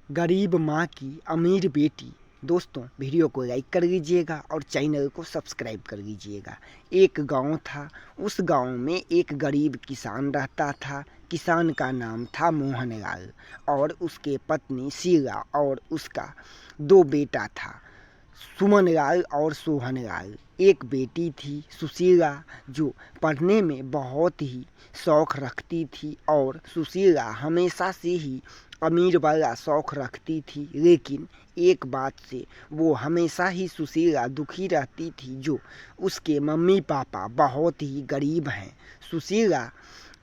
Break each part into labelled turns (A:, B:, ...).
A: गरीब माँ की अमीर बेटी। दोस्तों, वीडियो को लाइक कर लीजिएगा और चैनल को सब्सक्राइब कर लीजिएगा। एक गांव था। उस गांव में एक गरीब किसान रहता था। किसान का नाम था मोहनलाल और उसके पत्नी शीला और उसका दो बेटा था, सुमनलाल और सोहनलाल। एक बेटी थी सुशीला, जो पढ़ने में बहुत ही शौक़ रखती थी और सुशीला हमेशा से ही अमीर वाला शौक़ रखती थी। लेकिन एक बात से वो हमेशा ही सुशीला दुखी रहती थी, जो उसके मम्मी पापा बहुत ही गरीब हैं। सुशीला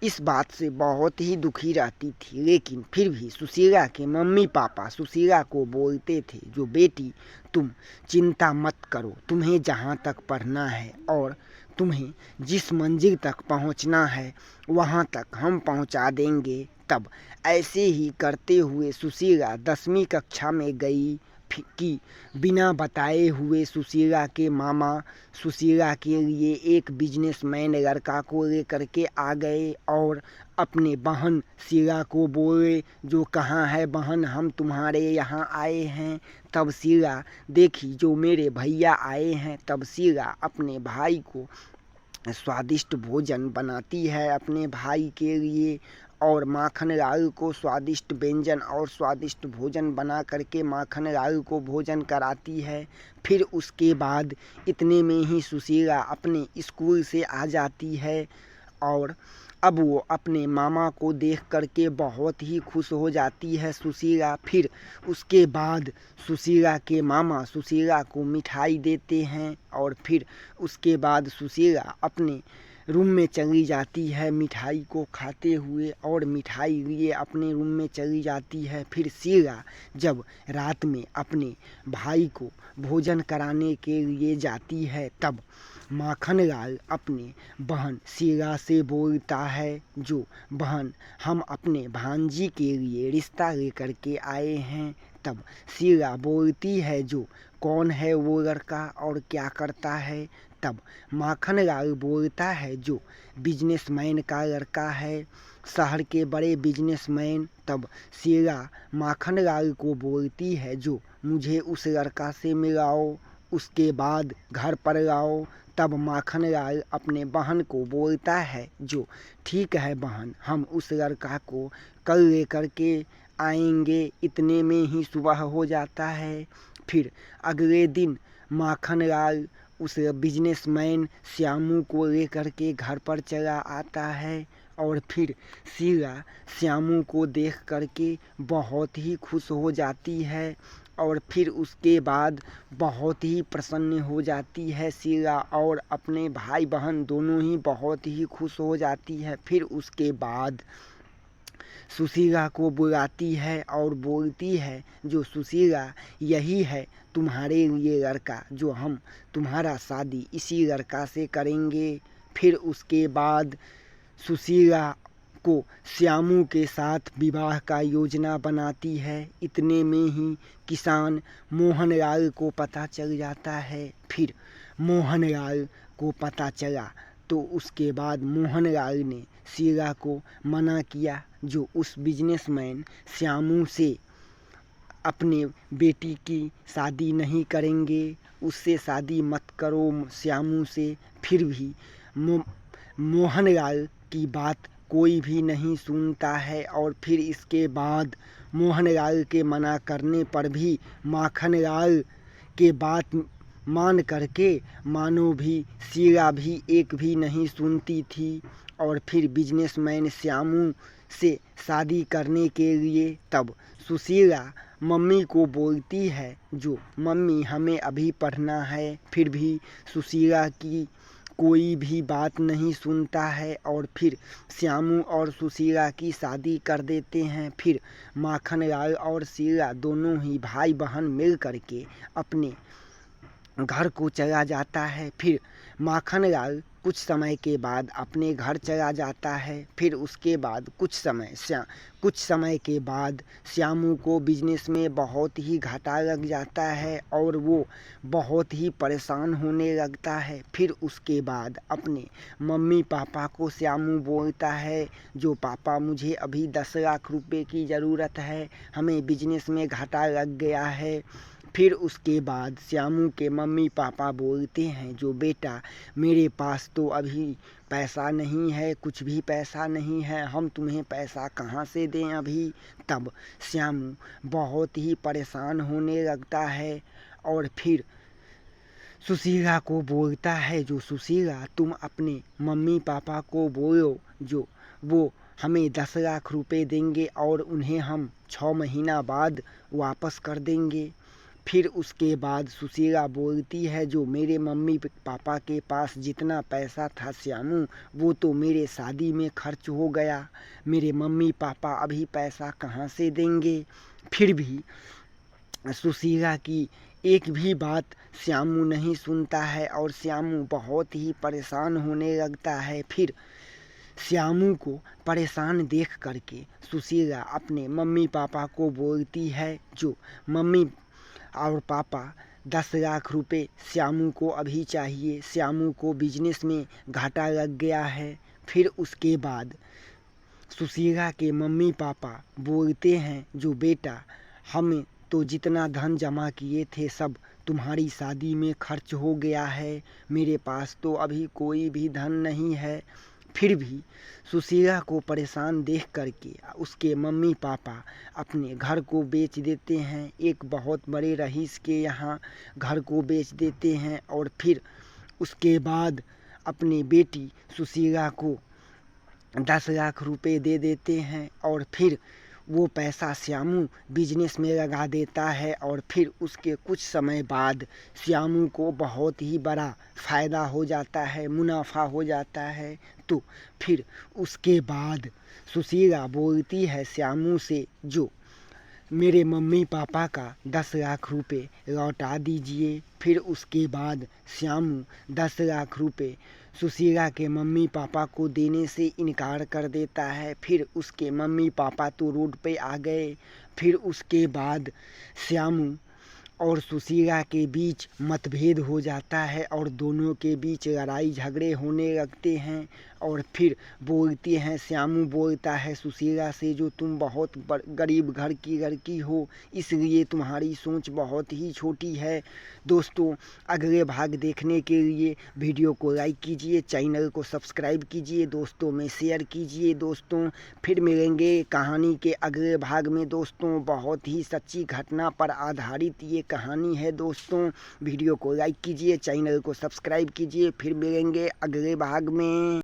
A: इस बात से बहुत ही दुखी रहती थी, लेकिन फिर भी सुशीला के मम्मी पापा सुशीला को बोलते थे, जो बेटी तुम चिंता मत करो, तुम्हें जहाँ तक पढ़ना है और तुम्हें जिस मंजिल तक पहुँचना है वहाँ तक हम पहुँचा देंगे। तब ऐसे ही करते हुए सुशीला 10वीं कक्षा में गई कि बिना बताए हुए सुशीला के मामा सुशीला के लिए एक बिजनेसमैन लड़का को लेकर के आ गए और अपने बहन शीला को बोले, जो कहाँ है बहन, हम तुम्हारे यहाँ आए हैं। तब शीला देखी जो मेरे भैया आए हैं। तब शीला अपने भाई को स्वादिष्ट भोजन बनाती है अपने भाई के लिए और माखनलाल को स्वादिष्ट व्यंजन और स्वादिष्ट भोजन बना करके माखनलाल को भोजन कराती है। फिर उसके बाद इतने में ही सुशीला अपने स्कूल से आ जाती है और अब वो अपने मामा को देख करके बहुत ही खुश हो जाती है सुशीला। फिर उसके बाद सुशीला के मामा सुशीला को मिठाई देते हैं और फिर उसके बाद सुशीला अपने रूम में चली जाती है मिठाई को खाते हुए और मिठाई लिए अपने रूम में चली जाती है। फिर शीला जब रात में अपने भाई को भोजन कराने के लिए जाती है, तब माखनलाल अपने बहन शीला से बोलता है, जो बहन हम अपने भांजी के लिए रिश्ता लेकर के आए हैं। तब शीला बोलती है, जो कौन है वो लड़का और क्या करता है। तब माखनलाल बोलता है, जो बिजनेसमैन का लड़का है, शहर के बड़े बिजनेसमैन। तब शीला माखनलाल को बोलती है, जो मुझे उस लड़का से मिलाओ, उसके बाद घर पर लाओ। तब माखनलाल अपने बहन को बोलता है, जो ठीक है बहन, हम उस लड़का को कल लेकर के आएंगे। इतने में ही सुबह हो जाता है। फिर अगले दिन माखनलाल उस बिजनेसमैन श्यामू को लेकर के घर पर चला आता है और फिर शीला श्यामू को देख करके बहुत ही खुश हो जाती है और फिर उसके बाद बहुत ही प्रसन्न हो जाती है शीला और अपने भाई बहन दोनों ही बहुत ही खुश हो जाती है। फिर उसके बाद सुशीला को बुलाती है और बोलती है, जो सुशीला यही है तुम्हारे लिए लड़का, जो हम तुम्हारा शादी इसी लड़का से करेंगे। फिर उसके बाद सुशीला को श्यामू के साथ विवाह का योजना बनाती है। इतने में ही किसान मोहनलाल को पता चल जाता है। फिर मोहनलाल को पता चला तो उसके बाद मोहनलाल ने शीला को मना किया, जो उस बिजनेसमैन श्यामू से अपने बेटी की शादी नहीं करेंगे, उससे शादी मत करो श्यामू से। फिर भी मोहनलाल की बात कोई भी नहीं सुनता है और फिर इसके बाद मोहनलाल के मना करने पर भी माखनलाल के बात मान करके मानो भी शीला भी एक भी नहीं सुनती थी और फिर बिजनेसमैन श्यामू से शादी करने के लिए तब सुशीला मम्मी को बोलती है, जो मम्मी हमें अभी पढ़ना है। फिर भी सुशीला की कोई भी बात नहीं सुनता है और फिर श्यामू और सुशीला की शादी कर देते हैं। फिर माखनलाल और शीला दोनों ही भाई बहन मिल करके अपने घर को चला जाता है। फिर माखनलाल कुछ समय के बाद अपने घर चला जाता है। फिर उसके बाद कुछ समय के बाद श्यामू को बिजनेस में बहुत ही घाटा लग जाता है और वो बहुत ही परेशान होने लगता है। फिर उसके बाद अपने मम्मी पापा को श्यामू बोलता है, जो पापा मुझे अभी 10 लाख रुपए की ज़रूरत है, हमें बिजनेस में घाटा लग गया है। फिर उसके बाद श्यामू के मम्मी पापा बोलते हैं, जो बेटा मेरे पास तो अभी पैसा नहीं है, कुछ भी पैसा नहीं है, हम तुम्हें पैसा कहाँ से दें अभी। तब श्यामू बहुत ही परेशान होने लगता है और फिर सुशीला को बोलता है, जो सुशीला तुम अपने मम्मी पापा को बोलो, जो वो हमें 10 लाख रुपए देंगे और उन्हें हम 6 महीना बाद वापस कर देंगे। फिर उसके बाद सुशीला बोलती है, जो मेरे मम्मी पापा के पास जितना पैसा था श्यामू, वो तो मेरे शादी में खर्च हो गया, मेरे मम्मी पापा अभी पैसा कहाँ से देंगे। फिर भी सुशीला की एक भी बात श्यामू नहीं सुनता है और श्यामू बहुत ही परेशान होने लगता है। फिर श्यामू को परेशान देख करके सुशीला अपने मम्मी पापा को बोलती है, जो मम्मी और पापा 10 लाख रुपए श्यामू को अभी चाहिए, श्यामू को बिजनेस में घाटा लग गया है। फिर उसके बाद सुशीला के मम्मी पापा बोलते हैं, जो बेटा हम तो जितना धन जमा किए थे सब तुम्हारी शादी में खर्च हो गया है, मेरे पास तो अभी कोई भी धन नहीं है। फिर भी सुशीला को परेशान देख करके उसके मम्मी पापा अपने घर को बेच देते हैं, एक बहुत बड़े रईस के यहाँ घर को बेच देते हैं और फिर उसके बाद अपनी बेटी सुशीला को 10 लाख रुपए दे देते हैं और फिर वो पैसा श्यामू बिजनेस में लगा देता है और फिर उसके कुछ समय बाद श्यामू को बहुत ही बड़ा फ़ायदा हो जाता है, मुनाफा हो जाता है। तो फिर उसके बाद सुशीला बोलती है श्यामू से, जो मेरे मम्मी पापा का 10 लाख रुपए लौटा दीजिए। फिर उसके बाद श्यामू 10 लाख रुपए सुशीला के मम्मी पापा को देने से इनकार कर देता है। फिर उसके मम्मी पापा तो रोड पे आ गए। फिर उसके बाद श्यामू और सुशीला के बीच मतभेद हो जाता है और दोनों के बीच लड़ाई झगड़े होने लगते हैं और फिर बोलते हैं, श्यामू बोलता है सुशीला से, जो तुम बहुत गरीब घर की लड़की हो, इसलिए तुम्हारी सोच बहुत ही छोटी है। दोस्तों, अगले भाग देखने के लिए वीडियो को लाइक कीजिए, चैनल को सब्सक्राइब कीजिए, दोस्तों में शेयर कीजिए। दोस्तों, फिर मिलेंगे कहानी के अगले भाग में। दोस्तों, बहुत ही सच्ची घटना पर आधारित ये कहानी है। दोस्तों, वीडियो को लाइक कीजिए, चैनल को सब्सक्राइब कीजिए। फिर मिलेंगे अगले भाग में।